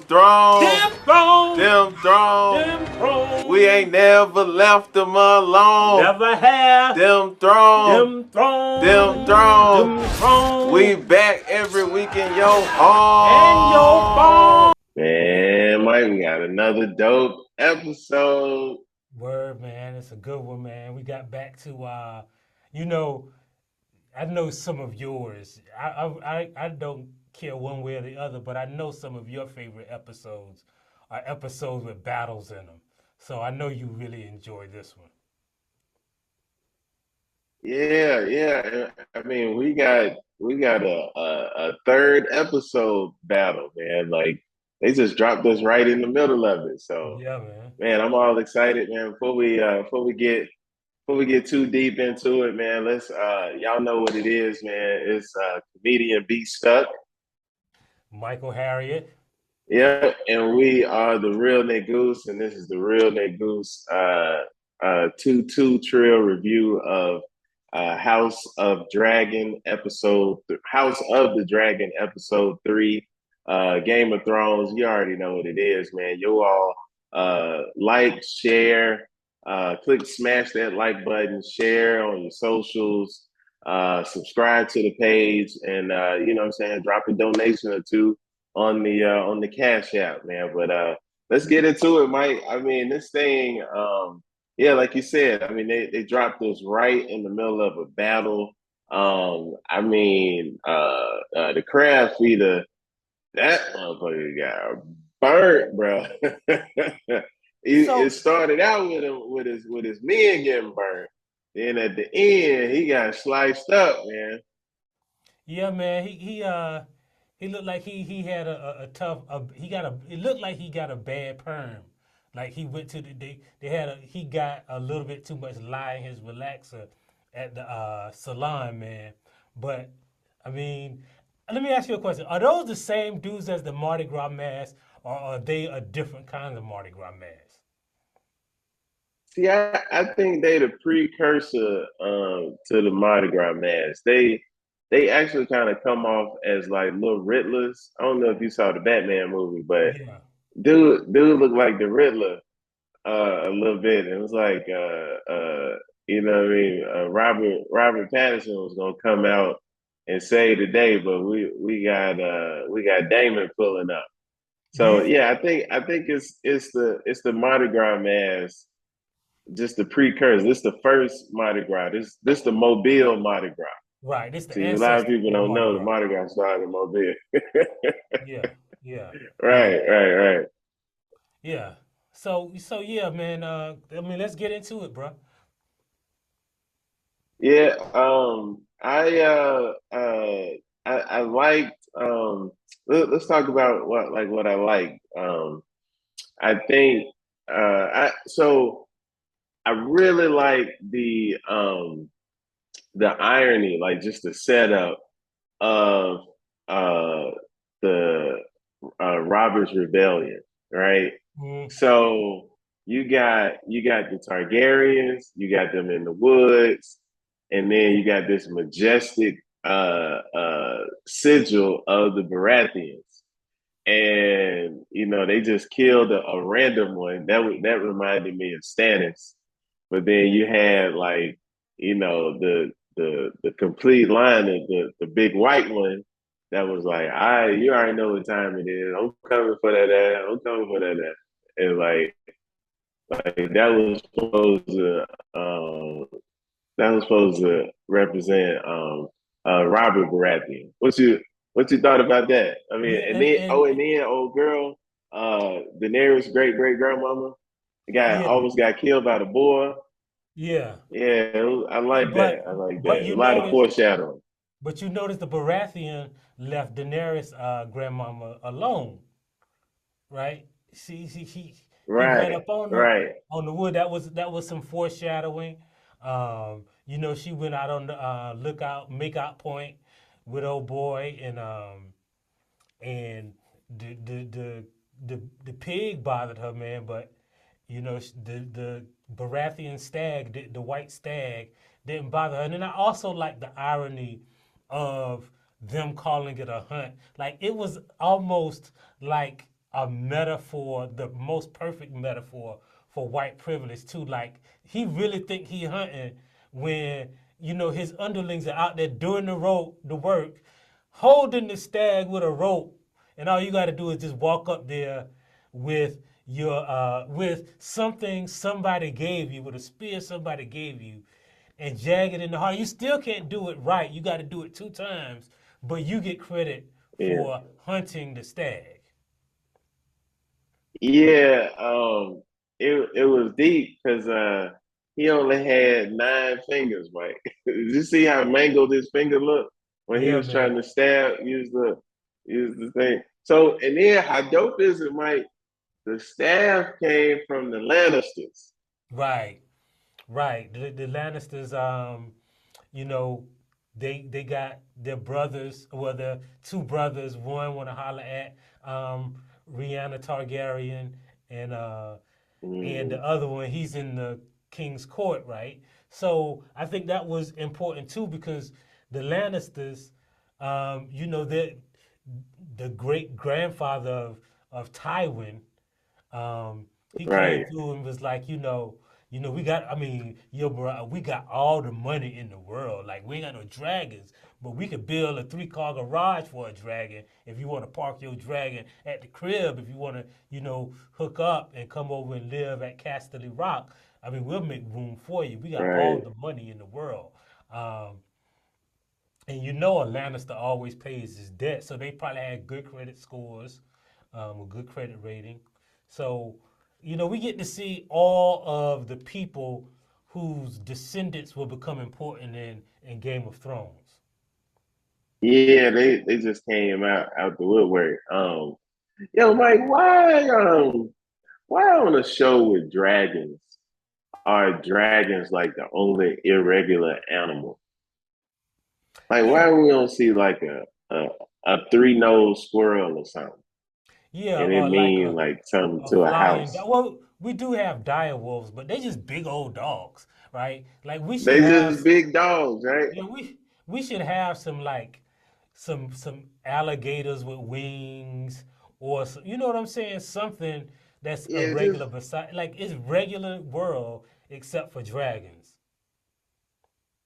thrones. Them thrones. Them thrones. Them thrones. We ain't never left them alone. Never have. Them thrones. Them thrones. Them thrones. Them thrones. We back every week in your home. And your phone. Man, Mike, we got another dope episode. Word, man. It's a good one, man. We got back to, you know, I know some of yours. I don't care one way or the other, but I know some of your favorite episodes are episodes with battles in them. So I know you really enjoyed this one. Yeah. I mean, we got a third episode battle, man. Like they just dropped us right in the middle of it. So Yeah, man. man, I'm all excited, man. Before we get too deep into it, man, let's y'all know what it is, man. It's comedian B Stuck. Michael Harriet. Yeah, and we are the real Negus, and this is the real Negus 2-2 Trill review of House of the Dragon episode 3, Game of Thrones. You already know what it is, man. You all like, share, smash that like button, share on your socials, subscribe to the page, and you know what I'm saying, drop a donation or two on the Cash App, man. But let's get into it, Mike. I mean, this thing, yeah, like you said, I mean, they dropped this right in the middle of a battle. I mean, the crab feeder, that motherfucker got burnt, bro. It started out with him with his men getting burnt. Then at the end, he got sliced up, man. Yeah, man. He looked like he had a tough. It looked like he got a bad perm. Like he went to he got a little bit too much lye in his relaxer at the salon, man. But I mean, let me ask you a question: are those the same dudes as the Mardi Gras mask, or are they a different kind of Mardi Gras mask? See, I think they the precursor to the Mardi Gras mask. They actually kind of come off as like little Riddlers. I don't know if you saw the Batman movie, but Yeah. dude looked like the Riddler a little bit. It was like you know what I mean. Robert Pattinson was gonna come out and save the day, but we got Daemon pulling up. Do you So yeah, I think it's the Mardi Gras mask, just the precursor. This the first Mardi Gras. This the Mobile Mardi Gras. right? This the See, a lot of ancestor people of don't Mardi know the Gras. Mardi Gras started in Mobile. Yeah, yeah, yeah, Right. yeah. So yeah, man. I mean, let's get into it, bro. Yeah. I liked. Let's talk about what I like. I think. I really like the irony, like just the setup of uh the Robert's Rebellion, right? Mm, So you got the Targaryens, you got them in the woods, and then you got this majestic sigil of the Baratheons. And you know, they just killed a random one. That reminded me of Stannis. But then you had like, you know, the complete line of the big white one that was like, you already know what time it is. I'm coming for that ass. I'm coming for that ass. And like um that was supposed to represent Robert Baratheon. What you thought about that? I mean, yeah, and then old girl, Daenerys' great great grandmama, yeah, almost got killed by the boar. yeah. Yeah, I like that. I like But that. A you lot of notice, foreshadowing. the Baratheon left Daenerys' grandmama alone, right? He ran Right, up on her right. on the wood. That was some foreshadowing. You know, she went out on the lookout, make out point with old boy, and the the the the pig bothered her, man. But you know, the Baratheon stag, the white stag, didn't bother her. And then I also like the irony of them calling it a hunt. Like it was almost like a metaphor, the most perfect metaphor for white privilege too. Like he really think he hunting when his underlings are out there doing the work, holding the stag with a rope, and all you got to do is just walk up there with with something somebody gave you, with a spear somebody gave you, and jag it in the heart. You still can't do it right. You got to do it 2 times, but you get credit Yeah. for hunting the stag. Yeah, it was deep because he only had 9 fingers, Mike. Did you see how mangled his finger looked when he Yeah, was trying man. to stab, use the thing. So and then how dope is it, Mike? The staff came from the Lannisters. Right, right. The Lannisters, you know, they got their brothers, well, the two brothers. One want to holler at Rhaenyra Targaryen, and uh, and Mhm. the other one, he's in the king's court, right? So I think that was important too because the Lannisters, the great grandfather of Tywin, he came Right, through and was like, we got, I mean, yo, bro, we got all the money in the world. Like, we ain't got no dragons, but we could build a 3-car garage for a dragon if you want to park your dragon at the crib, if you want to, hook up and come over and live at Casterly Rock. I mean, we'll make room for you. We got all right. the money in the world. Um, and a Lannister always pays his debt, so they probably had good credit scores, a good credit rating. So, we get to see all of the people whose descendants will become important in Game of Thrones. Yeah, they just came out the woodwork. Yo, Mike, why on a show with dragons are dragons like the only irregular animal? Like, Yeah, why we don't see like a 3-nosed squirrel or something, yeah, and it or like mean like something a to a flying house? dog. Well, we do have dire wolves, but they just big old dogs, right? Like we should They have. just big dogs, right? Yeah, we should have some like some alligators with wings or you know what I'm saying? Something that's a Yeah, just regular beside like it's regular world except for dragons.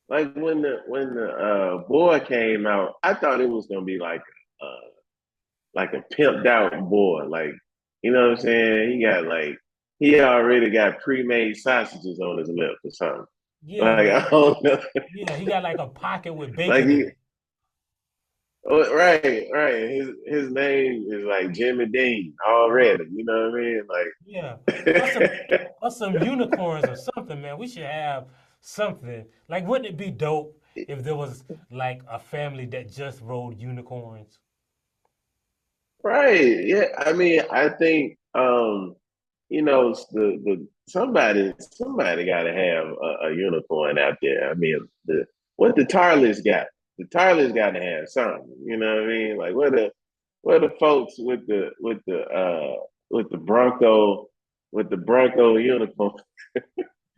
like when the boy came out, I thought it was gonna be like a pimped out boy, like you know what I'm saying? He already got pre-made sausages on his lips or something. Yeah, Like man. I don't know, Yeah, he got like a pocket with like bacon in he it. oh, right. His name is like Jimmy Dean already. You know what I mean? Yeah. Or some Like, or some unicorns or something, man. We should have something. Like wouldn't it be dope if there was like a family that just rode unicorns? right? Yeah. I mean, I think the somebody got to have a unicorn out there. I mean, the Tarlys got? The Tarlys got to have something. You know what I mean? Like what the folks with the Bronco unicorn,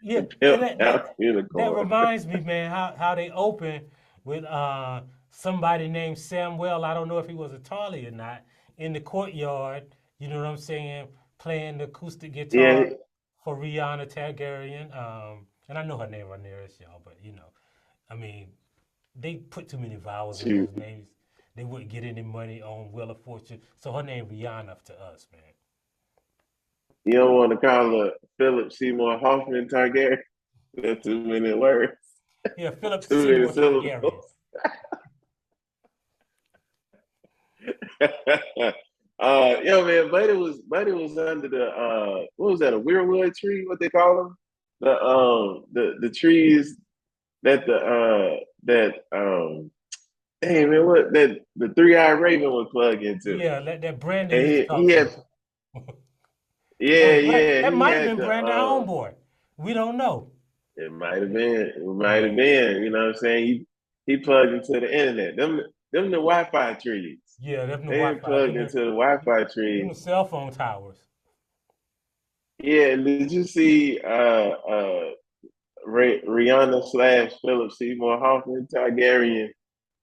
Yeah, the and pimp that out that that unicorn. reminds me, man, how they open with somebody named Samuel. I don't know if he was a Tarly or not in the courtyard. You know what I'm saying? Playing the acoustic Yeah, guitar for Rhaenyra Targaryen. And I know her name Rhaenyra, y'all, but I mean, they put too many vowels in shoot. those names. They wouldn't get any money on Wheel of Fortune. So her name Rhaenyra to us, man. You don't want to call her Philip Seymour Hoffman Targaryen. That's too many words, Yeah, Philip too many Seymour Targaryen. syllables. Yo, man, Buddy was under the what was that? A weirwood tree? What they call them? The trees that hey man, what that the 3-eyed raven would plug into, Yeah, that Brandon and used to he talk to. had yeah That he might have had been the Brandon homeboy. We don't know. Yeah, it might have been, you know what I'm saying? He plugged into the internet. Them the Wi-Fi trees. yeah, them the They Wi-Fi, plugged into the Wi-Fi them trees. the cell phone towers. Yeah, and did you see Rihanna slash Philip Seymour Hoffman Targaryen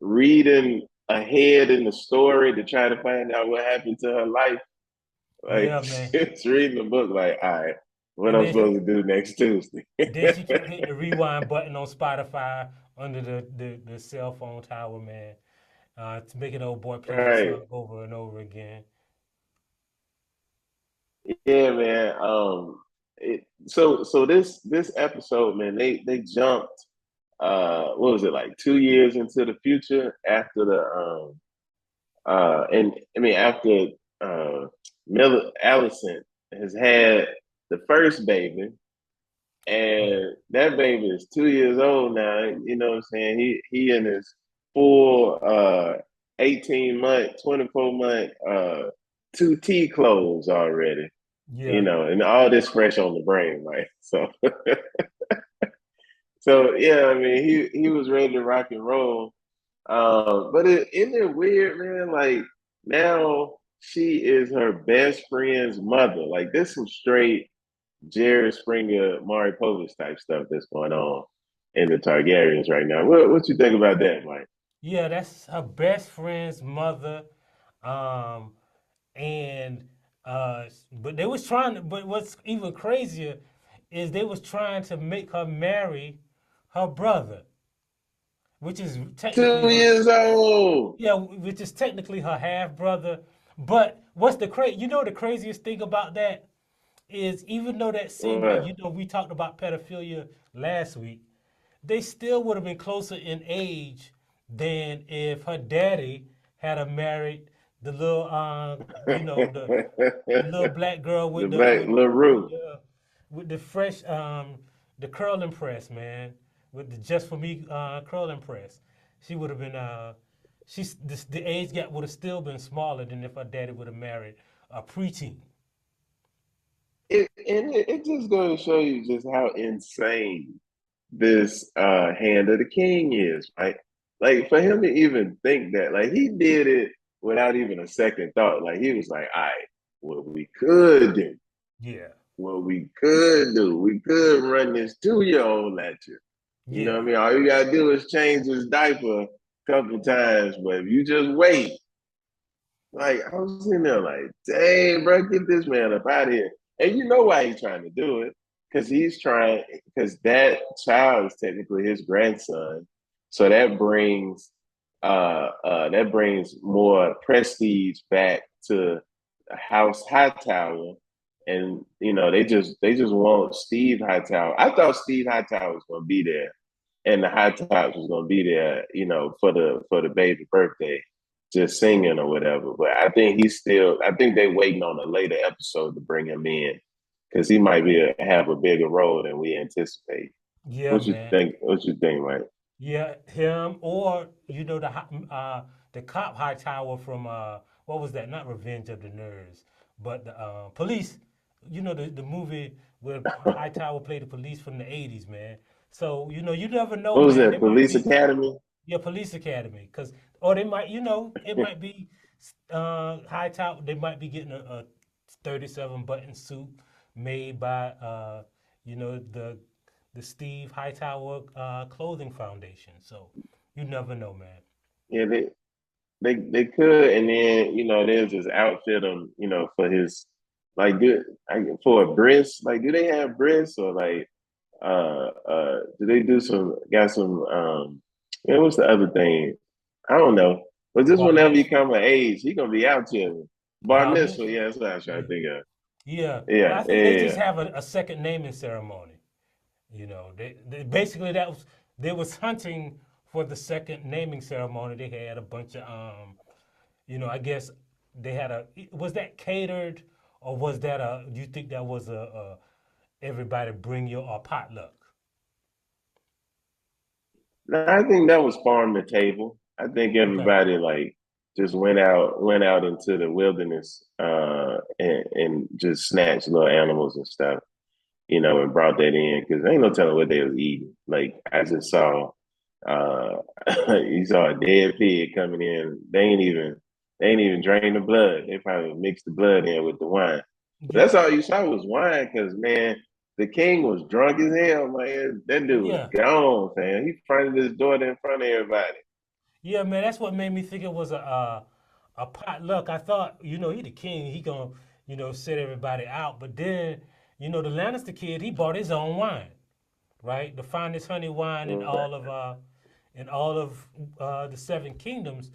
reading ahead in the story to try to find out what happened to her life? Like Yeah, man. just reading the book, like, all right, what And I'm then supposed to do next Tuesday. she kept hitting the rewind button on Spotify under the cell phone tower, man, to make an old boy play the Right. song over and over again. Yeah, man. So this episode, man, they jumped what was it, like 2 years into the future after the and I mean after Miller Allison has had the first baby, Yeah, and that baby is 2 years old now. You know what I'm saying? He in his full 18-month, 24-month 2T clothes already. yeah, And all this fresh on the brain, like so. So yeah, I mean, he was ready to rock and roll. But isn't it weird, man? Like now she is her best friend's mother. Like this some straight Jerry Springer, Maury Povich type stuff that's going on in the Targaryens right now. What you think about that, Mike? yeah. That's her best friend's mother, um, and but they was trying to. But what's even crazier is they was trying to make her marry her brother, which is technically two her. years old. Yeah, which is technically her half brother. But what's the You know the craziest thing about that is even though that seemed like What? we talked about pedophilia last week, they still would have been closer in age than if her daddy had a married the little the little black girl The with black LaRue. with the fresh the curling press, man, with the just for me curling press. She would have been the age gap would have still been smaller than if her daddy would have married a preteen. It just goes to show you just how insane this Hand of the King is, right? Like for him to even think that, like he did it without even a second thought. Like he was like, all right, what we could do, Yeah, we could run this 2 year old at you. You know yeah, what I mean? All you gotta do is change his diaper a couple times, but if you just wait, like I was sitting there like, dang, bro, get this man up out of here. And you know why he's trying to do it? Because that child is technically his grandson. So that brings more prestige back to House Hightower. And they just want Steve Hightower. I thought Steve Hightower was gonna be there and the High Tops was gonna be there, for the baby birthday, just singing or whatever. But I think they waiting on a later episode to bring him in because he might have a bigger role than we anticipate. yeah, What you man. think? What you think, Mike? Yeah, him or the cop high tower from what was that? Not Revenge of the Nerds, but the police. The movie where Hightower played the police from the '80s, man. So you never know, What was man. They that? might Police be Academy? your police academy, cause or they might it might be Hightower. They might be getting a 37 button suit made by the Steve Hightower Clothing Foundation. So you never know, man. Yeah, they could, and then they'll just outfit him, for his like for a bris. Like, do they have bris or like do they do some got some what's the other thing? I don't know. But just Bar whenever you mitzvah, come of age, he gonna be out chilling. Bar bar mitzvah, mitzvah. yeah, that's what I was trying Yeah, to think of. yeah. Well, Yeah, I think they yeah, just yeah. have a second naming ceremony. They basically they was hunting for the second naming ceremony. They had a bunch of I guess they had was that catered or was that do you think that was a everybody bring your potluck? No, I think that was farm to table. I think Okay. everybody like just went out into the wilderness and just snatched little animals and stuff, and brought that in because ain't no telling what they was eating. Like I just saw, uh, you saw a dead pig coming in. They ain't even drained the blood. They probably mixed the blood in with the wine. But Yeah. that's all you saw was wine because man, the king was drunk as hell. Man, that dude was Yeah. gone, man. He fronted his daughter in front of everybody. Yeah, man, that's what made me think it was a potluck. I thought, he the king. He gonna, set everybody out. But then, the Lannister kid, he bought his own wine, right? The finest honey wine in all of the Seven Kingdoms.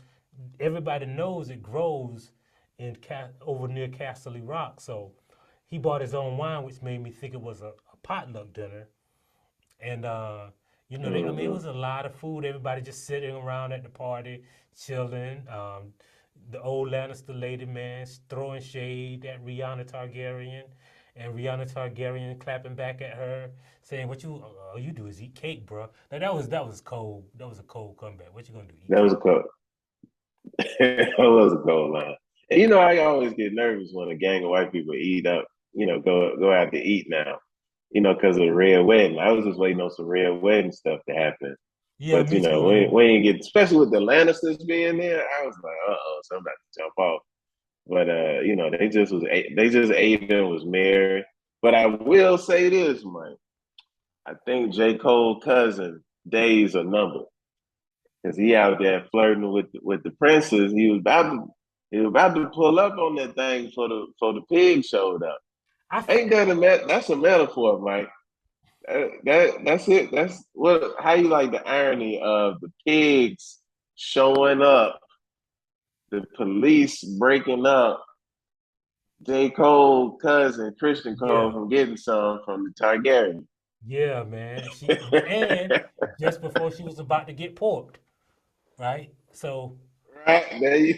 Everybody knows it grows over near Casterly Rock. So he bought his own wine, which made me think it was a potluck dinner. And it Mm-hmm. was a lot of food. Everybody just sitting around at the party, chilling. The old Lannister lady, man, throwing shade at Rhaenyra Targaryen, and Rhaenyra Targaryen clapping back at her, saying, "What all you do is eat cake, bro." Like that was cold. That was a cold comeback. What you gonna do? Eat That was a cake? cold. That was a cold line. And I always get nervous when a gang of white people eat up. Go out to eat now. Because of the red wedding. I was just waiting on some red wedding stuff to happen. Yeah, But me too, we man. ain't get, especially with the Lannisters being there. I was like, so I'm about to jump off. But they just ate and was merry. But I will say this, Mike. I think J. Cole cousin days are numbered because he out there flirting with the princess. He was about to pull up on that thing for the pig showed up. I f- Ain't that that's a metaphor, Mike? That's it. That's what how you like the irony of the pigs showing up, the police breaking up J. Cole cousin Christian Cole yeah, from getting some from the Targaryen. yeah, man. And just before she was about to get porked, right? So Right there you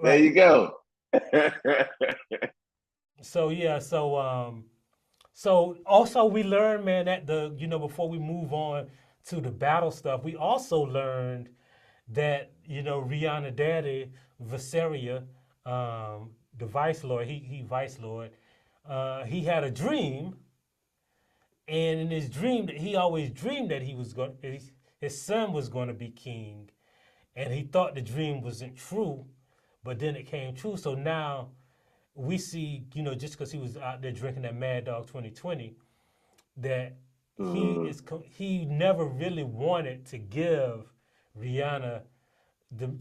there right. you go. So yeah, so also we learned, man, that before we move on to the battle stuff, we also learned that Rihanna daddy Viseria, the vice lord, he vice lord, he had a dream, and in his dream that he always dreamed that his son was going to be king, and he thought the dream wasn't true, but then it came true. So now we see, just because he was out there drinking that Mad Dog 2020, that Mhm. he never really wanted to give Rihanna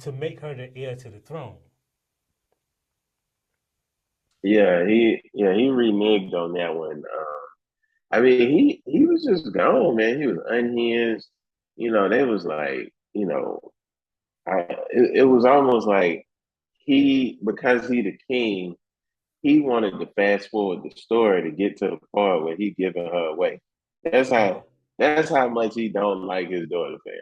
to make her the heir to the throne. Yeah, he reneged on that one. I mean, he was just gone, man. He was unhinged. They was like, it was almost like because he the king, he wanted to fast forward the story to get to the part where he giving her away. That's Yeah. how that's how much he don't like his daughter, fam.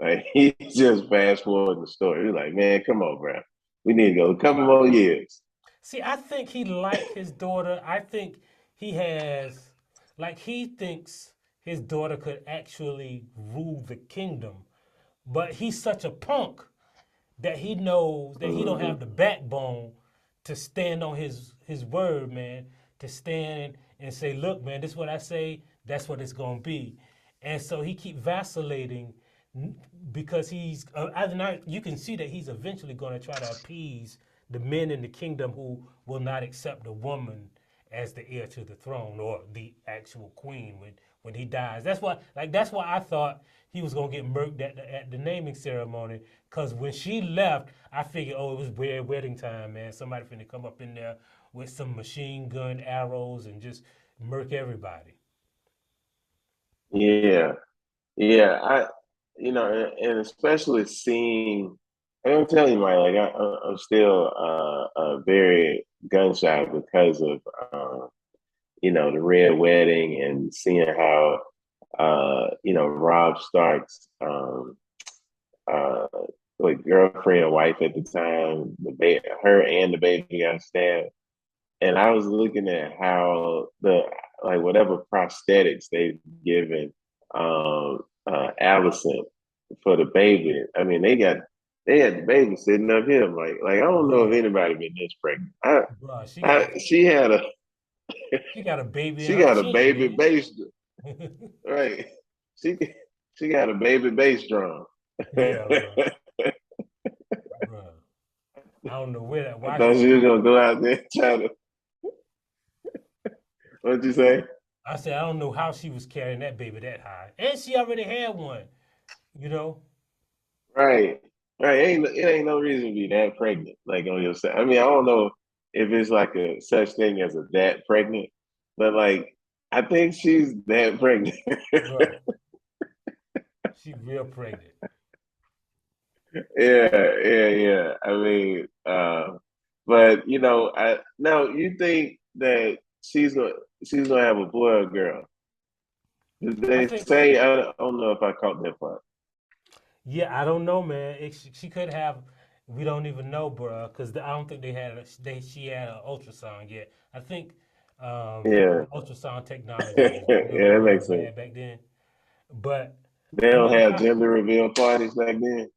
Like he just fast forward the story. He's like, man, come on, bro. We need to go a couple more years. See, I think he liked his daughter. I think he has, like, he thinks his daughter could actually rule the kingdom, but he's such a punk that he knows that he don't Mm-hmm. have the backbone to stand on his word, man. To stand and say, "Look, man, this is what I say. That's what it's gonna be," and so he keep vacillating because you can see that he's eventually going to try to appease the men in the kingdom who will not accept a woman as the heir to the throne or the actual queen when he dies. That's why I thought he was gonna get murked at the naming ceremony. Cause when she left, I figured, oh, it was weird wedding time, man. Somebody finna come up in there with some machine gun arrows and just murk everybody. Yeah, yeah. And especially seeing, and I'm telling you, Mike, like I'm still very gun shy because of the red wedding and seeing how Rob Stark's uh, like girlfriend and wife at the time, her and the baby got stabbed. And I was looking at how whatever prosthetics they've given Allison for the baby. I mean, they had the baby sitting up here. Like I don't know if Bruh, anybody been this pregnant. bruh, She had a she got a baby in she her got a chin, baby man. bass right. She she got a baby bass drum. Yeah, I bruh. I don't know why she thought was she was doing gonna that. go out there and try to. What'd you say? I said I don't know how she was carrying that baby that high, and she already had one. You know, Right. Right? It ain't no reason to be that pregnant, like on your side. I mean, I don't know if it's like a such thing as a that pregnant, but like I think she's that pregnant. Bro, she real pregnant. Yeah. I mean, but you know, I now you think that she's gonna have a boy or girl? Did I they think, say? I don't know if I caught that part. yeah, I don't know, man. She could have. We don't even know, bro, because I don't think they had. She had an ultrasound yet. I think Yeah, the ultrasound technology was yeah, that real makes sense. bad back then. But They I don't mean, have gender reveal parties back then.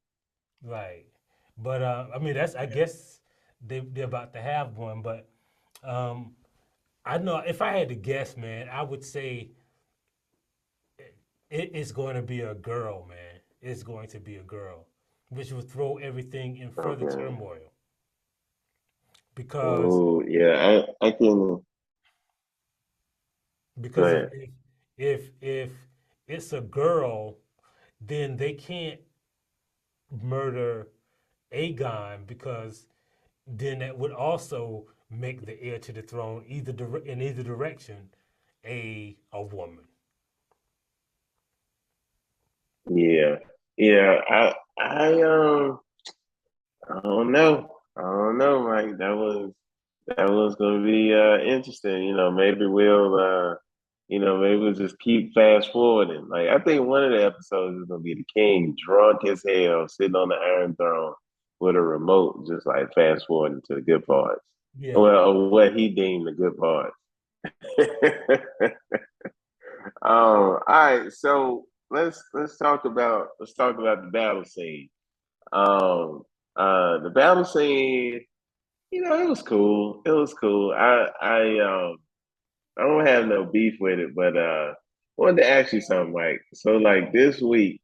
right. But I mean, that's I guess they're about to have one. But um, I know if I had to guess, man, I would say it's going to be a girl, man. It's going to be a girl, which will throw everything in further Okay. turmoil. Because Oh, yeah. I can go because ahead. if it's a girl, then they can't murder Aegon because then that would also make the heir to the throne in either direction a woman. Yeah, yeah. I don't know. I don't know, Mike. That was gonna be interesting. You know, maybe we'll just keep fast forwarding. Like I think one of the episodes is gonna be the king drunk as hell, sitting on the Iron Throne with a remote, just like fast forwarding to the good parts. Yeah, Well, or what he deemed the good parts. All right, so let's talk about the battle scene. Um, the battle scene, you know, it was cool. It was cool. I don't have no beef with it, but wanted to ask you something, Mike. So like this week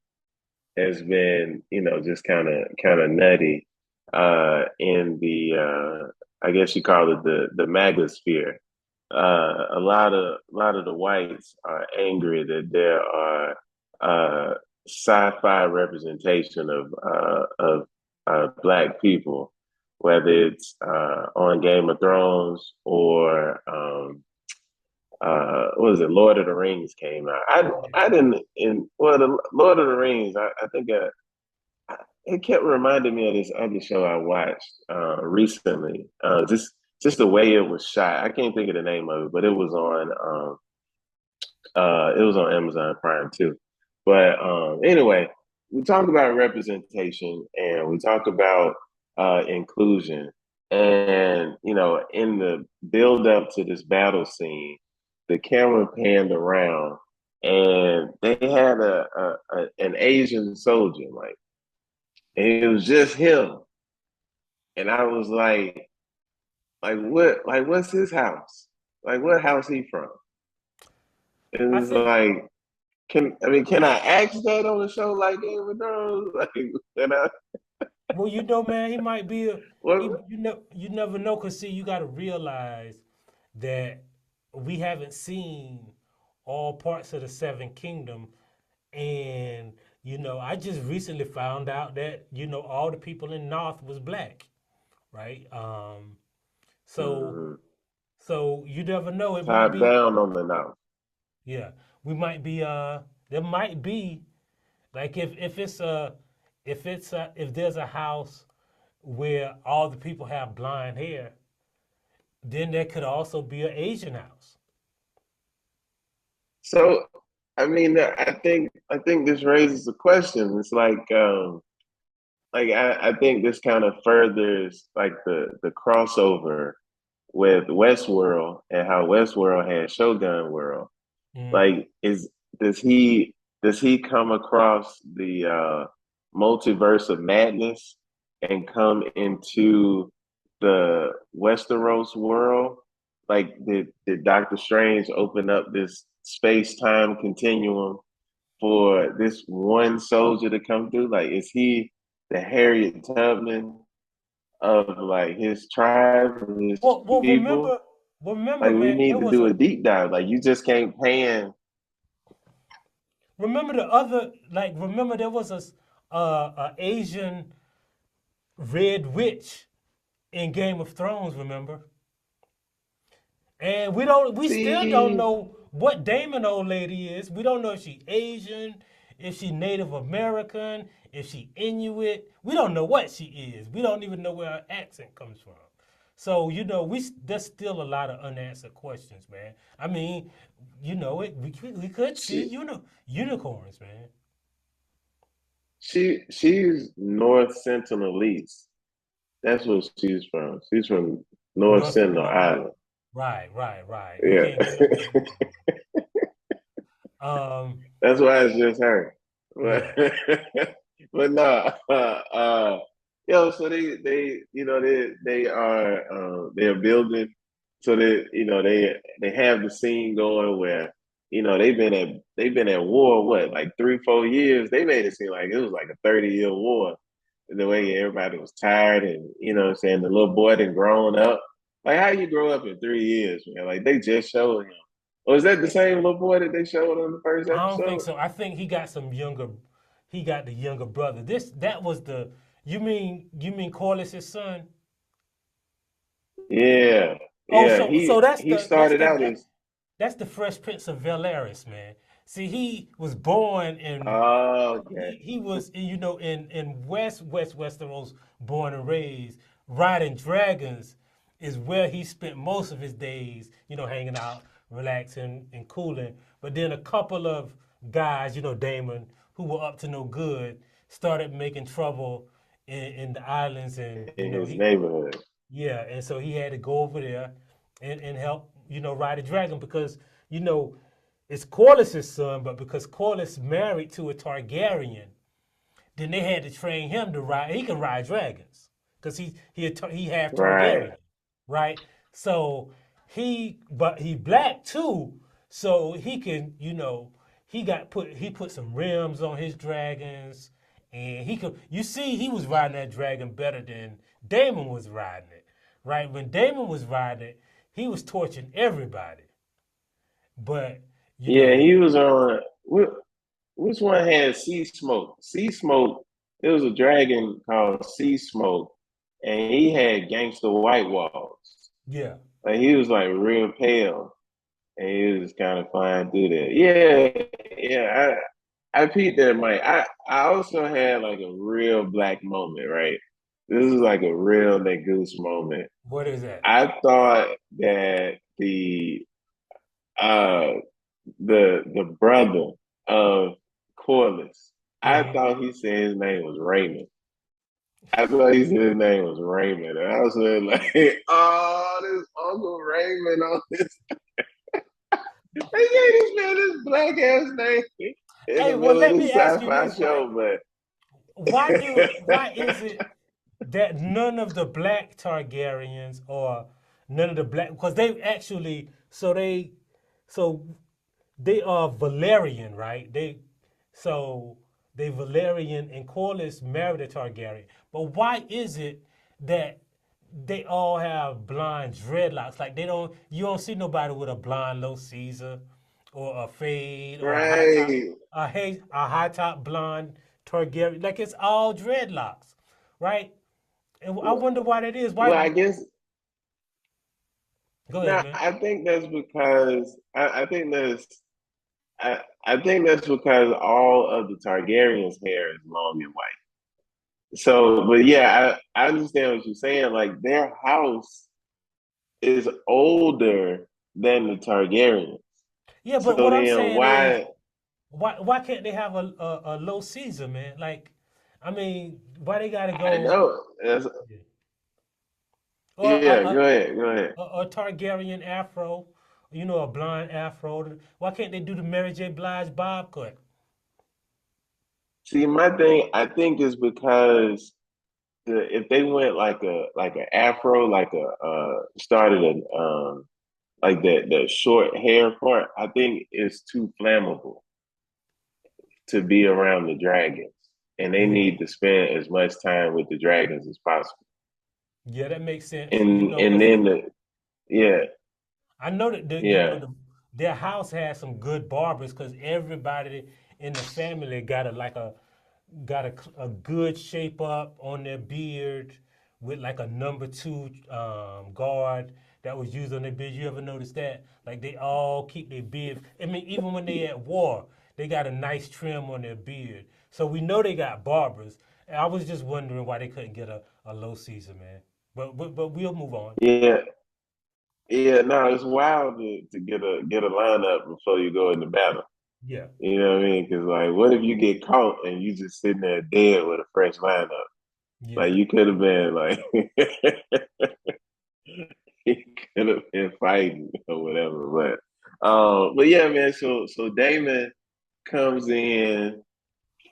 has been, you know, just kind of nutty in the I guess you call it the MAGA sphere. A lot of the whites are angry that there are sci-fi representation of black people, whether it's on Game of Thrones or what was it? Lord of the Rings came out. I didn't in well the Lord of the Rings. I think it kept reminding me of this other show I watched recently. Just the way it was shot. I can't think of the name of it, but it was on Amazon Prime too. But anyway, we talk about representation and we talk about inclusion. And you know, in the build up to this battle scene, the camera panned around, and they had an Asian soldier, and it was just him. And I was what, what's his house? Like, what house he from? I And it's think. like, can I ask that on a show like Game of Thrones? Like, can I, Well, you know, man, he might be a he. what? You never know, cause see, you got to realize that we haven't seen all parts of the Seven Kingdom, and I just recently found out that all the people in North was black, right? So Mhm. so you never know. It might Top be, down on the now. yeah, we might be. There might be like if there's a house where all the people have blonde hair, then there could also be an Asian house. So, I mean, I think this raises a question. It's I think this kind of furthers like the crossover with Westworld and how Westworld had Shogun World. Mm. Like, does he does he come across the multiverse of madness and come into the Westeros world? Like, did Doctor Strange open up this space time continuum for this one soldier to come through? Like, is he the Harriet Tubman of like his tribe and his Well, people? remember, Like, we man, need to do a deep dive. Like, you just can't pan. remember the other, like, remember there was a Asian. Red Witch in Game of Thrones, remember? And we still don't See, know what Daemon old lady is. We don't know if she Asian, if she Native American, if she Inuit. We don't know what she is. We don't even know where her accent comes from. So there's still a lot of unanswered questions, man. I mean, we could see she unicorns, man. she's North Sentinel East. That's what she's from. She's from North North Sentinel Carolina. Island. Right, right, right. You Yeah. can't get no damn. That's why it's just her. But Yeah. but no, yo, so they are they're building, so they have the scene going where they've been at war what, like 3 4 years. They made it seem like it was like a 30-year war. The way everybody was tired, and what I'm saying, the little boy had grown up. Like, how you grow up in 3 years, man? Like, they just showed him. Was that the same little boy that they showed on the first I don't think episode? so. I think he got some younger. He got the younger brother. That was the. You mean Corliss's son? Yeah, Oh, yeah. so that's He the that's started the out that, as that's the Fresh Prince of Valeris, man. See, he was born in oh, okay, he was in West Westeros, born and raised. Riding dragons is where he spent most of his days, hanging out, relaxing and cooling. But then a couple of guys, Daemon, who were up to no good, started making trouble in the islands, and in his he neighborhood. yeah, and so he had to go over there and help, ride a dragon because, you know, it's Corliss's son, but because Corliss married to a Targaryen, then they had to train him to ride. He can ride dragons because he half Right. Targaryen, right? So but he black too, so he can, he put some rims on his dragons, and he could. You see, he was riding that dragon better than Daemon was riding it, right? When Daemon was riding it, he was torching everybody, but you Yeah, know, he was on. Which one had Sea Smoke? Sea Smoke. There was a dragon called Sea Smoke, and he had gangster white walls. yeah. Like, he was like real pale, and he was just kind of flying through there. Yeah, yeah. I peeped that, Mike. I also had like a real black moment, right? This is like a real Negus moment. What is that? I thought that uh the brother of Corliss, I Hmm. thought he said his name was Raymond. I thought he said his name was Raymond. And I was like, oh, this Uncle Raymond on this. They gave this man this black ass name in Hey, the well, middle of let the me ask you sci-fi this, right? show, but Why is it that none of the black Targaryens or none of the black because they actually so they are Valerian, right? So they Valerian and Corlys married a Targaryen. But why is it that they all have blonde dreadlocks? Like you don't see nobody with a blonde low Caesar or a fade or right. a high top blonde Targaryen. Like it's all dreadlocks, right? And I wonder why that is. Why? Well, I guess Go ahead, now man. I think that's because I think that's because all of the Targaryens' hair is long and white. So, but yeah, I understand what you're saying. Like, their house is older than the Targaryens. Yeah, but So what I'm then saying is, why? why can't they have a low Caesar, man? Like, I mean, why they gotta I go know. or Yeah, go ahead, go ahead. a Targaryen afro, a blonde afro? Why can't they do the Mary J. Blige bob cut? See, my thing, I think, is because if they went like a afro, like a started a like that short hair part, I think it's too flammable to be around the dragons, and they Hmm. need to spend as much time with the dragons as possible. Yeah, that makes sense. And Cause then yeah, I know that yeah, their house has some good barbers, cause everybody in the family got got a good shape up on their beard with like a number 2 guard that was used on their beard. You ever notice that? Like they all keep their beard. I mean, even when they at war, they got a nice trim on their beard. So we know they got barbers. And I was just wondering why they couldn't get a low season, man. But we'll move on. Yeah, yeah. No, it's wild to get a lineup before you go into battle. Yeah, You know what I mean? Because like, what if you get caught and you just sitting there dead with a fresh lineup? yeah. Like you could have been like, you could have been fighting or whatever. But yeah, man. So Damon comes in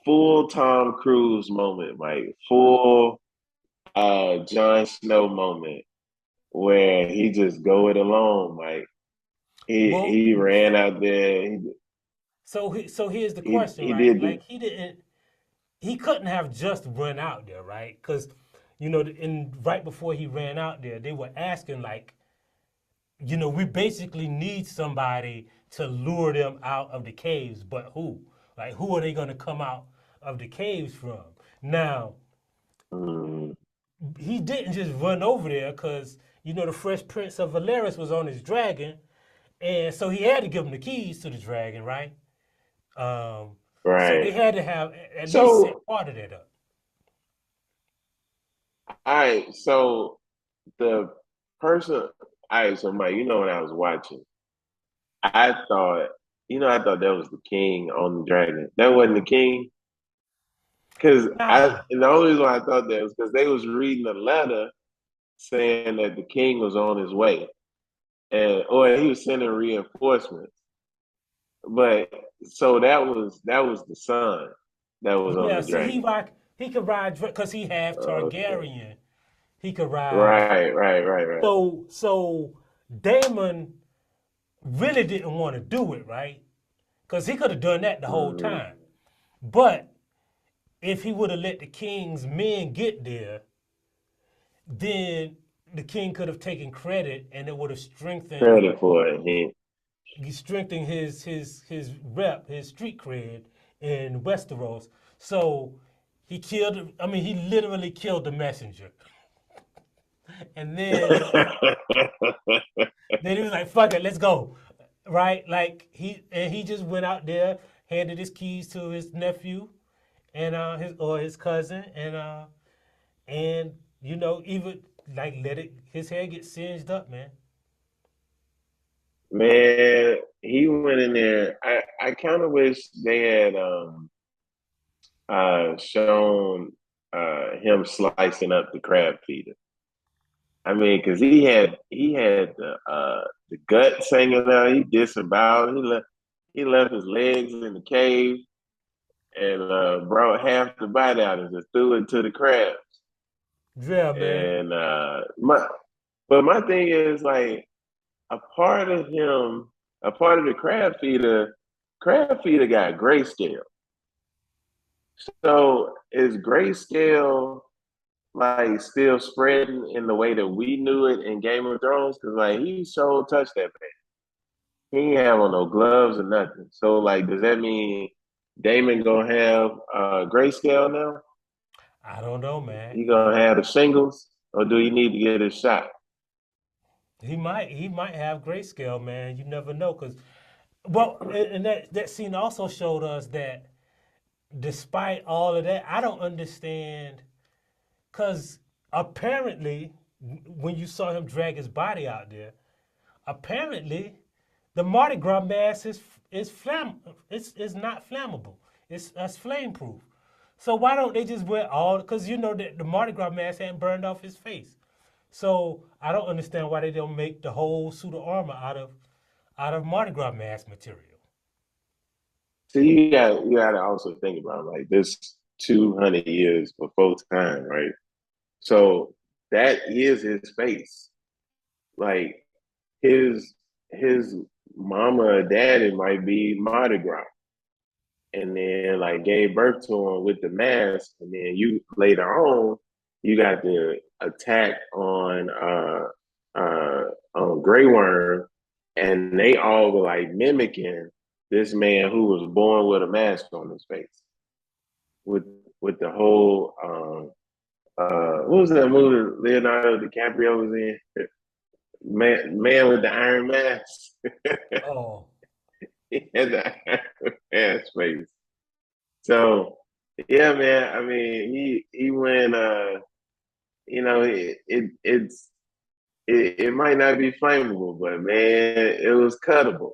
full Tom Cruise moment, like full Jon Snow moment, where he just go it alone. Like Well, he ran out there. so here's the question, He right? did Like the he couldn't have just run out there, right? Because in right before he ran out there, they were asking like, we basically need somebody to lure them out of the caves, but who? Like, who are they going to come out of the caves from? Now, mm, he didn't just run over there because the Fresh Prince of Valeris was on his dragon, and so he had to give him the keys to the dragon, right? Um, so they right. had to have at least So set part of that up. all right, so the person, all right, so Mike, when I was watching, I thought, I thought that was the king on the dragon. That wasn't the king, because Nah, and the only reason why I thought that was because they was reading a letter saying that the king was on his way, or he was sending reinforcements. But so that was the son that was on yeah. the See, dragon. he could ride because he half Okay. Targaryen. He could ride. Right. So Daemon really didn't want to do it, right? Because he could have done that the whole Mm-hmm. time. But if he would have let the king's men get there, then the king could have taken credit, and it would have Credit for it. strengthened his rep, his street cred in Westeros. So he killed. I mean, he literally killed the messenger, and then Then he was like, "Fuck it, let's go." Right? Like he just went out there, handed his keys to his nephew and his cousin, and even like let it his hair get singed up, man. Man, he went in there. I kind of wish they had shown him slicing up the crab feeder. I mean, because he had the guts hanging out. He disemboweled. He left his legs in the cave and brought half the bite out and just threw it to the crabs. Yeah, man. And my thing is like a part of him, a part of the crab feeder got grayscale. So is grayscale like still spreading in the way that we knew it in Game of Thrones? Because like he so touched that man. He ain't have on no gloves or nothing. So like, does that mean Damon gonna have grayscale now? I don't know, man. He gonna have the shingles, or do he need to get his shot? He might have grayscale, man. You never know, cause well, and that scene also showed us that despite all of that, I don't understand. Because apparently, when you saw him drag his body out there, apparently the Mardi Gras mask is not flammable. It's that's flame proof. So why don't they just wear all? Because that the Mardi Gras mask hadn't burned off his face. So I don't understand why they don't make the whole suit of armor out of Mardi Gras mask material. So you got to also think about like this 200 years before time, right? So that is his face. Like his his mama or daddy might be Mardi Gras, and then like gave birth to him with the mask, and then you later you got the attack on Grey Worm, and they all were like mimicking this man who was born with a mask on his face with with the whole what was that movie Leonardo DiCaprio was in? Man with the Iron Mask. Oh, He had the Iron Mask face. So yeah, man. I mean, he went. You know, it might not be flammable, but man, it was cuttable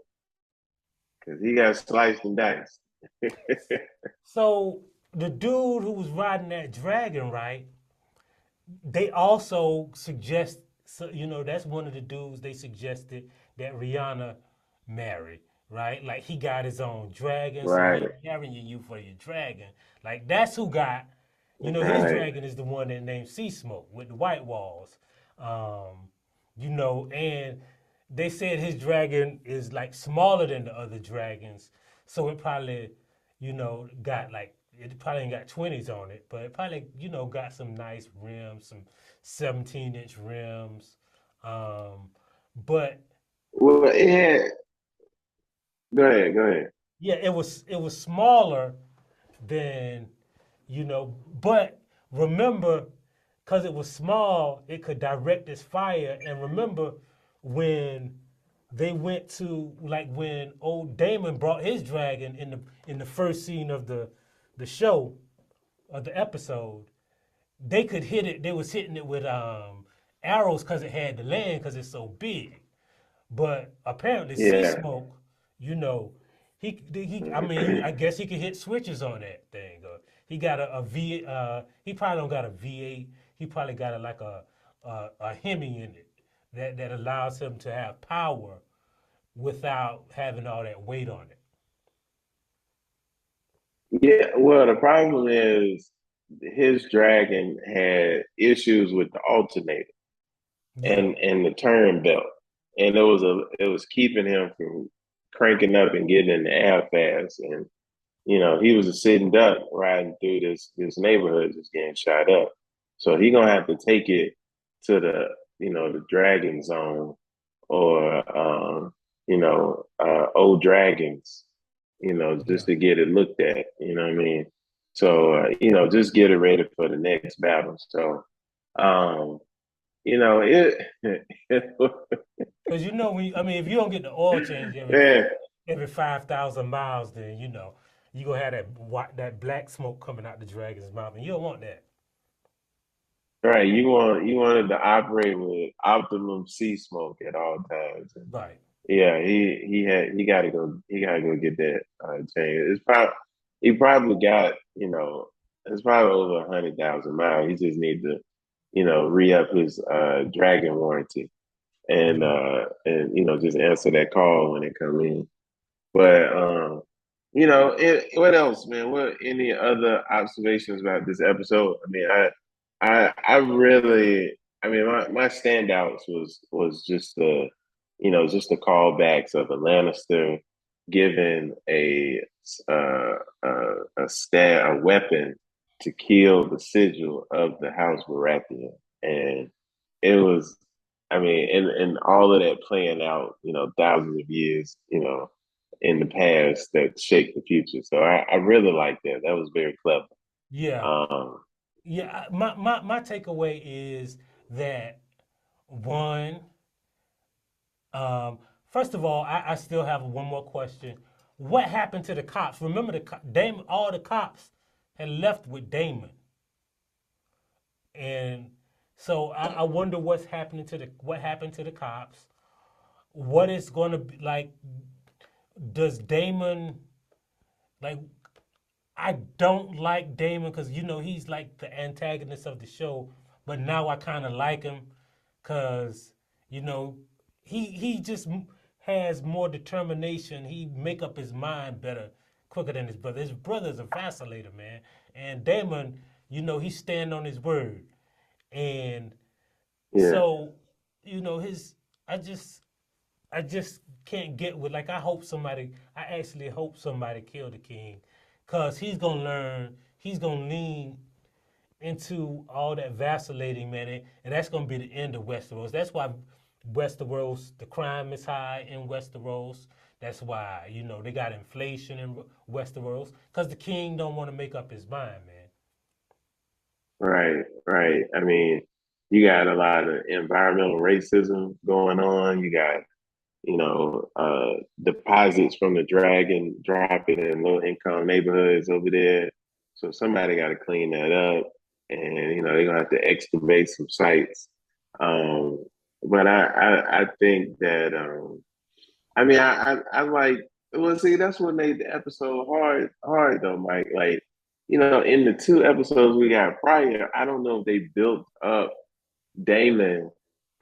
because he got sliced and diced. so the dude who was riding that dragon, right? They also suggest, so, that's one of the dudes they suggested that Rihanna marry, right? Like he got his own dragon, so he Right, ain't carrying you for your dragon. Like that's who got, his right. dragon is the one that named Sea Smoke with the white walls. Um, and they said his dragon is like smaller than the other dragons, so it probably, got like it probably ain't got 20s on it, but it probably, got some nice rims, some 17-inch rims. Um, but Well, it had. Go ahead, go ahead. yeah, it was smaller than, but remember, because it was small, it could direct its fire. And remember when they went to like when old Daemon brought his dragon in the first scene of the show of the episode, they could hit it. They was hitting it with arrows because it had the land because it's so big. But apparently, Sea Yeah, Smoke, you know, I mean, I guess he could hit switches on that thing. He got a V. He probably don't got a V8. He probably got like a Hemi in it that allows him to have power without having all that weight on it. yeah. Well, the problem is his dragon had issues with the alternator Yeah, and the turn belt, and it was keeping him from cranking up and getting in the air fast. And he was a sitting duck riding through this neighborhood, just getting shot up. So he gonna have to take it to the dragon zone or old dragons, just yeah, to get it looked at. You know what I mean? So just get it ready for the next battle. So um, it, because I mean, if you don't get the oil change man, every 5,000 miles, then you gonna have that black smoke coming out the dragon's mouth, and you don't want that. right. You wanted to operate with optimum sea smoke at all times. And Right. yeah, he gotta go get that change. He probably got it's probably over 100,000 miles. He just need to re up his dragon warranty Yeah. and just answer that call when it come in. But what else, man? What any other observations about this episode? I mean, I really, I mean, my standouts was just the callbacks of a Lannister given a weapon to kill the sigil of the House Baratheon, and it was, I mean, and all of that playing out, thousands of years, in the past that shaped the future. So I really like that. That was very clever. Yeah. Um, Yeah. My takeaway is that one, um, first of all, I still have one more question. What happened to the cops? Remember Damon, all the cops had left with Damon. And so I wonder what happened to the cops. What is going to be like? Does Damon like? I don't like Damon because he's like the antagonist of the show, but now I kind of like him because you know he just has more determination. He make up his mind better quicker than his brother. His brother's a vacillator, man, and Damon, he stand on his word, and yeah, so his. I just I just can't get with like I actually hope somebody kill the king cuz he's going to learn, he's going to lean into all that vacillating, man, and that's going to be the end of Westeros. That's why Westeros, the crime is high in Westeros. That's why, they got inflation in Westeros cuz the king don't want to make up his mind, man. Right, right. I mean, you got a lot of environmental racism going on. You got, deposits from the dragon dropping in low income neighborhoods over there. So somebody got to clean that up, and they're gonna have to excavate some sites. Um, but I think that I mean I like well see that's what made the episode hard though, Mike. Like in the two episodes we got prior, I don't know if they built up Daemon.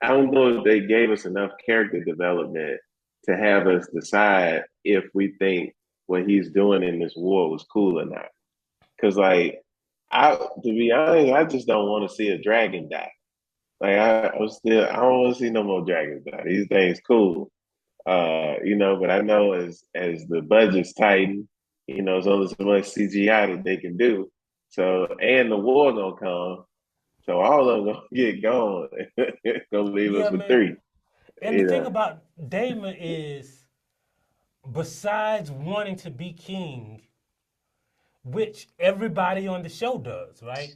I don't know if they gave us enough character development to have us decide if we think what he's doing in this war was cool or not. Because, like, to be honest, I just don't want to see a dragon die. Like, I don't want to see no more dragons die. These things cool, but I know as the budget's tighten, it's only so much CGI that they can do. So, and the war gonna come, so all of them gonna get gone. It's gonna leave us Yeah, with man. three. And the You thing know, about Damon is, besides wanting to be king, which everybody on the show does, right?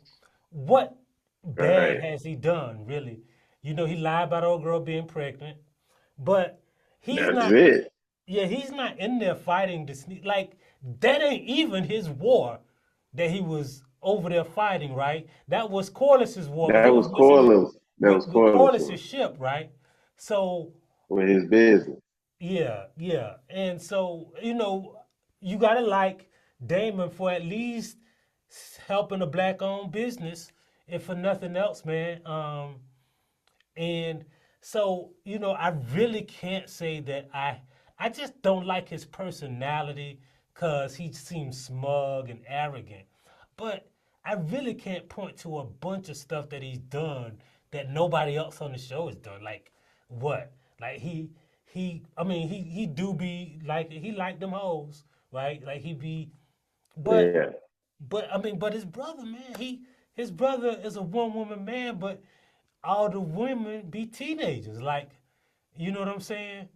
What bad right? has he done, really? He lied about old girl being pregnant, but he's That's not. it. Yeah, he's not in there fighting the sneak. Like that ain't even his war that he was over there fighting, right? That was Corliss's war, but That he was was messing with Corliss. That was with Corliss Corliss's one ship, right? So with his business. yeah, yeah. And so, you gotta like Damon for at least helping a black owned business, if for nothing else, man. And so, I really can't say that I just don't like his personality because he seems smug and arrogant. But I really can't point to a bunch of stuff that he's done that nobody else on the show has done. Like what? Like I mean he do be like he like them hoes, right? Like he be but Yeah, I mean, but his brother, man, his brother is a one woman man, but all the women be teenagers. Like, you know what I'm saying?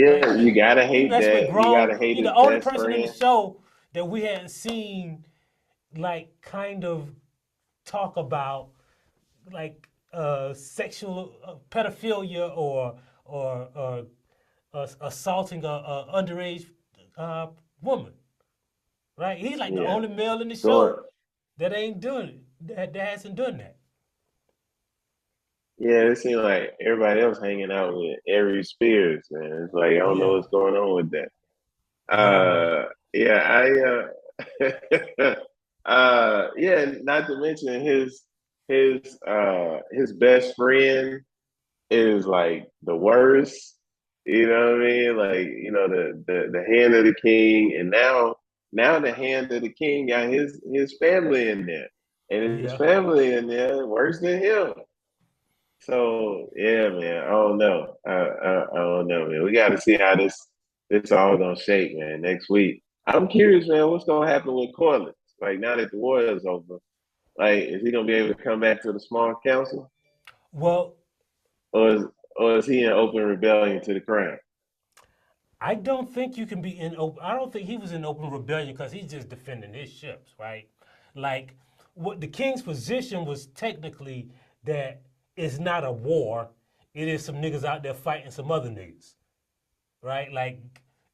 Like yeah. You gotta he hate messed with that. You grown. gotta hate He his the only best person in the friend. show that we hadn't seen like kind of talk about like sexual pedophilia or assaulting a underage uh, woman. Right? He's like the Yeah, only male in the going. show that ain't doing it. That hasn't done that. Yeah, it seems like everybody else hanging out with Aries Spears, man. It's like I don't know Yeah. what's going on with that. Yeah, man. Yeah, yeah. Not to mention his best friend is like the worst. You know what I mean? Like the hand of the king, and now the hand of the king got his family in there, and his Yeah. family in there worse than him. So yeah, man, I don't know. I don't know, man. We got to see how this all gonna shake, man. Next week, I'm curious, man. What's gonna happen with Corlins? Like now that the war is over, like is he gonna be able to come back to the small council, Well, or is or is he in open rebellion to the crown? I don't think you can be in open. I don't think he was in open rebellion because he's just defending his ships, right? Like, what the king's position was technically that it's not a war. It is some niggas out there fighting some other niggas, right? Like,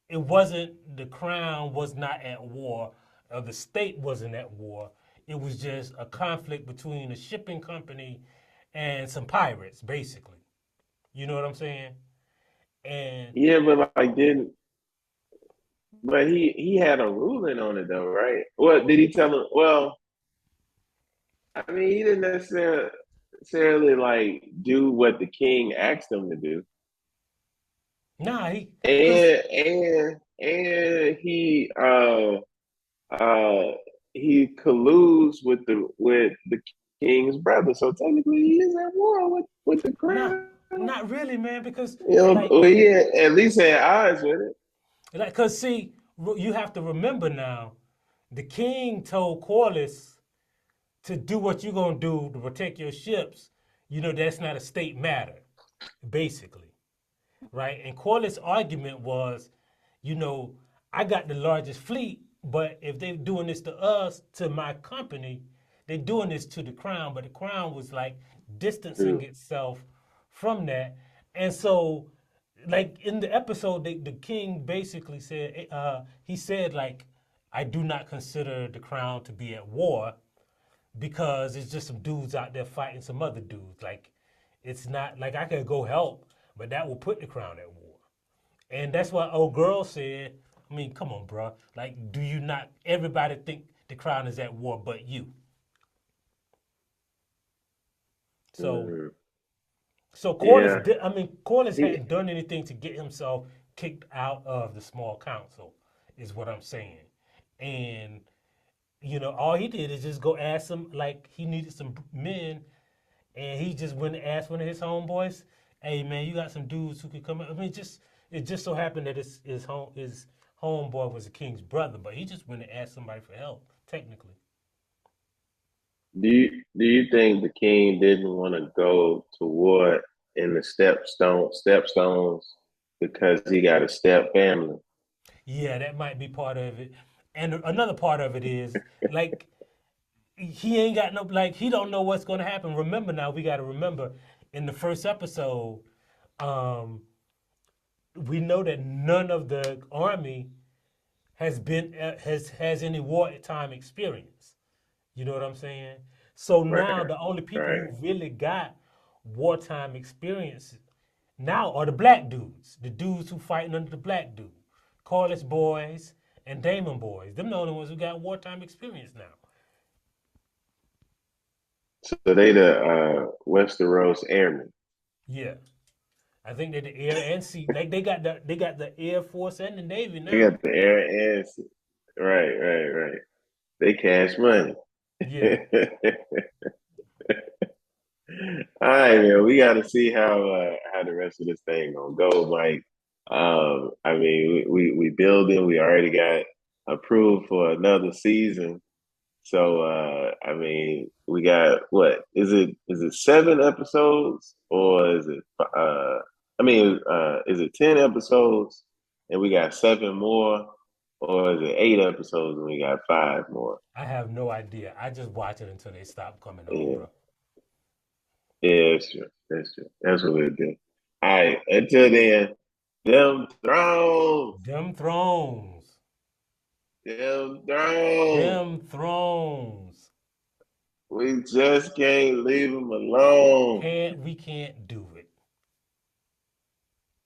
it wasn't the crown was not at war, or the state wasn't at war. It was just a conflict between a shipping company and some pirates, basically. You know what I'm saying? And Yeah, but like didn't but he had a ruling on it though, right? What did he tell him? Well, I mean, he didn't necessarily like do what the king asked him to do, nah, cause and uh he colludes with the king's brother. So technically, he is at war with the nah, crown. not really, man. Because like, Well, he at least had odds with it. cause see, you have to remember now, the king told Corliss to do what you're gonna do to protect your ships. That's not a state matter, basically, right? And Corliss' argument was, you know, I got the largest fleet, but if they're doing this to us, to my company, they're doing this to the crown, but the crown was like distancing True. itself from that. And so, like in the episode, the king basically said, he said, like, I do not consider the crown to be at war because it's just some dudes out there fighting some other dudes. Like, it's not like I could go help, but that will put the crown at war. And that's what old girl said. I mean, come on, bro. Like, do you not? Everybody think the crown is at war, but you. So, Mhm. so Yeah. Corliss He, hadn't done anything to get himself kicked out of the small council, is what I'm saying. And all he did is just go ask him, like he needed some men, and he just went and asked one of his homeboys, "Hey man, you got some dudes who could come?" I mean, it just so happened that his homeboy was the king's brother, but he just went and asked somebody for help, technically. do you think the king didn't want to go to war in the stepstones because he got a step family? Yeah, that might be part of it. And another part of it is like he ain't got no like he don't know what's going to happen. Remember now, we got to remember in the first episode, um, we know that none of the army has any wartime experience. You know what I'm saying? So now Right, the only people right. who really got wartime experience now are the black dudes, the dudes who fighting under the black dude, Corliss boys and Daemon boys. Them the only ones who got wartime experience now. So they the Westeros airmen. Yeah, I think they're the air and sea. Like they got the Air Force and the Navy They now. got the air and right, right, right. They cash money. Yeah, All right, man. We got to see how the rest of this thing gonna go, Mike. I mean, we building. We already got approved for another season. So, I mean, we got what is it 7 episodes or is it? Is it 10 episodes and we got seven more, or is it 8 episodes and we got five more? I have no idea. I just watch it until they stop coming on, Yeah, bro. yeah, that's true. That's true. That's what we'll do. All right. Until then, them thrones, Them thrones, them thrones. them thrones. We just can't leave them alone. We can't do it.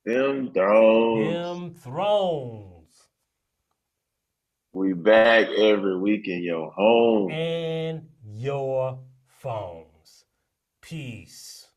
Them thrones. Them thrones We back every week in your home. and your phones. Peace.